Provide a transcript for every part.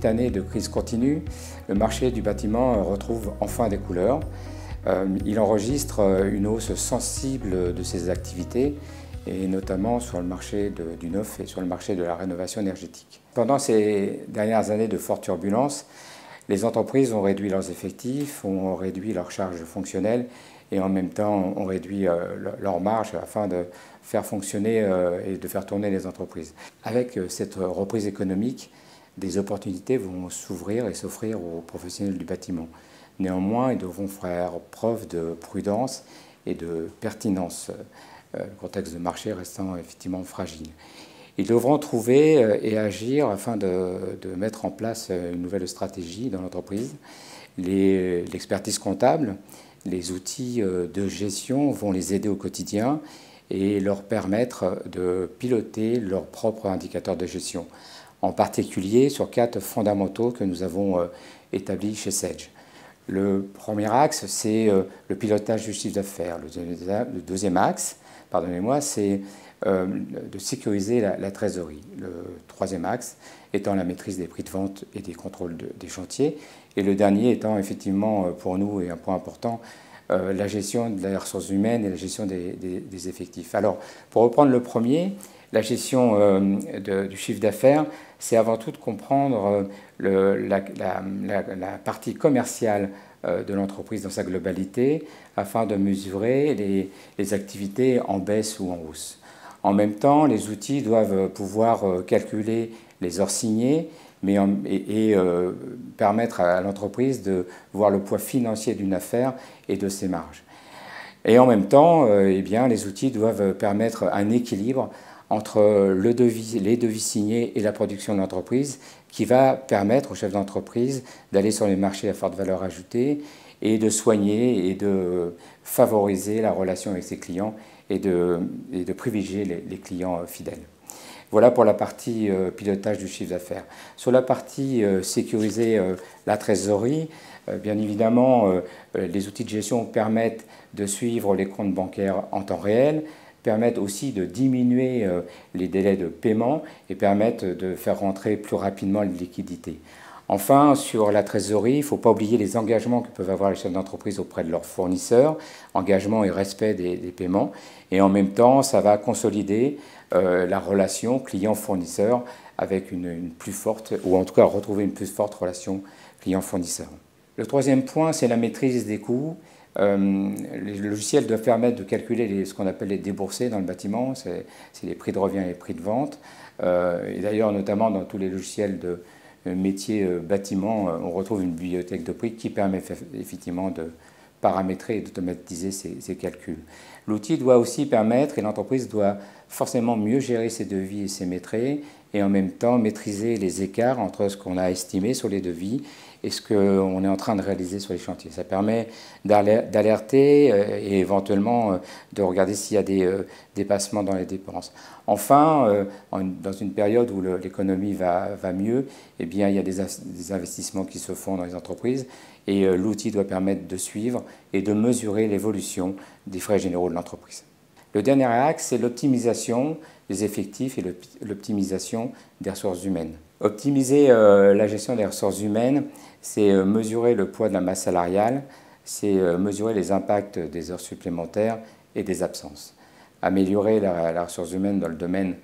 8 années de crise continue, le marché du bâtiment retrouve enfin des couleurs. Il enregistre une hausse sensible de ses activités, et notamment sur le marché du neuf et sur le marché de la rénovation énergétique. Pendant ces dernières années de fortes turbulences, les entreprises ont réduit leurs effectifs, ont réduit leurs charges fonctionnelles et en même temps ont réduit leurs marges afin de faire fonctionner et de faire tourner les entreprises. Avec cette reprise économique, des opportunités vont s'ouvrir et s'offrir aux professionnels du bâtiment. Néanmoins, ils devront faire preuve de prudence et de pertinence, le contexte de marché restant effectivement fragile. Ils devront trouver et agir afin de mettre en place une nouvelle stratégie dans l'entreprise. L'expertise comptable, les outils de gestion vont les aider au quotidien et leur permettre de piloter leurs propres indicateurs de gestion, en particulier sur 4 fondamentaux que nous avons établis chez Sage. Le premier axe, c'est le pilotage du chiffre d'affaires. Le deuxième axe, pardonnez-moi, c'est de sécuriser la trésorerie. Le troisième axe étant la maîtrise des prix de vente et des contrôles des chantiers. Et le dernier étant effectivement pour nous, et un point important, la gestion de la ressource humaine et la gestion des effectifs. Alors, pour reprendre le premier, la gestion du chiffre d'affaires, c'est avant tout de comprendre la partie commerciale de l'entreprise dans sa globalité afin de mesurer les activités en baisse ou en hausse. En même temps, les outils doivent pouvoir calculer les heures signées et permettre à l'entreprise de voir le poids financier d'une affaire et de ses marges. Et en même temps, eh bien, les outils doivent permettre un équilibre entre les devis signés et la production de l'entreprise qui va permettre aux chefs d'entreprise d'aller sur les marchés à forte valeur ajoutée et de soigner et de favoriser la relation avec ses clients et de privilégier les clients fidèles. Voilà pour la partie pilotage du chiffre d'affaires. Sur la partie sécuriser la trésorerie, bien évidemment, les outils de gestion permettent de suivre les comptes bancaires en temps réel, permettent aussi de diminuer les délais de paiement et permettent de faire rentrer plus rapidement les liquidités. Enfin, sur la trésorerie, il ne faut pas oublier les engagements que peuvent avoir les chefs d'entreprise auprès de leurs fournisseurs, engagement et respect des paiements. Et en même temps, ça va consolider la relation client-fournisseur avec une plus forte, ou en tout cas retrouver une plus forte relation client-fournisseur. Le troisième point, c'est la maîtrise des coûts. Les logiciels doivent permettre de calculer ce qu'on appelle les déboursés dans le bâtiment, c'est les prix de revient et les prix de vente. Et d'ailleurs, notamment dans tous les logiciels de métier bâtiment, on retrouve une bibliothèque de prix qui permet effectivement de paramétrer et d'automatiser ces calculs. L'outil doit aussi permettre, et l'entreprise doit forcément mieux gérer ses devis et ses maîtrises, et en même temps maîtriser les écarts entre ce qu'on a estimé sur les devis et ce qu'on est en train de réaliser sur les chantiers. Ça permet d'alerter et éventuellement de regarder s'il y a des dépassements dans les dépenses. Enfin, dans une période où l'économie va mieux, eh bien, il y a des investissements qui se font dans les entreprises et l'outil doit permettre de suivre et de mesurer l'évolution des frais généraux de l'entreprise. Le dernier axe, c'est l'optimisation des effectifs et l'optimisation des ressources humaines. Optimiser la gestion des ressources humaines, c'est mesurer le poids de la masse salariale, c'est mesurer les impacts des heures supplémentaires et des absences. Améliorer la ressource humaine dans le domaine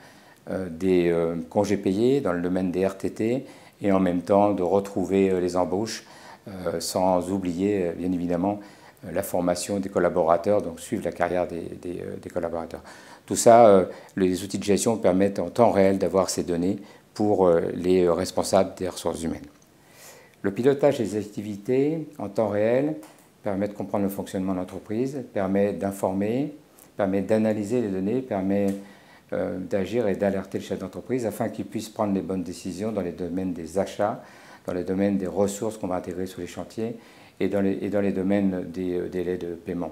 des congés payés, dans le domaine des RTT, et en même temps de retrouver les embauches, sans oublier bien évidemment la formation des collaborateurs, donc suivre la carrière des collaborateurs. Tout ça, les outils de gestion permettent en temps réel d'avoir ces données pour les responsables des ressources humaines. Le pilotage des activités en temps réel permet de comprendre le fonctionnement de l'entreprise, permet d'informer, permet d'analyser les données, permet d'agir et d'alerter le chef d'entreprise afin qu'il puisse prendre les bonnes décisions dans les domaines des achats, dans les domaines des ressources qu'on va intégrer sur les chantiers et dans les domaines des délais de paiement.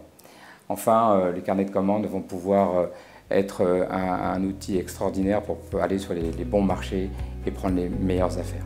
Enfin, les carnets de commandes vont pouvoir être un outil extraordinaire pour aller sur les bons marchés et prendre les meilleures affaires.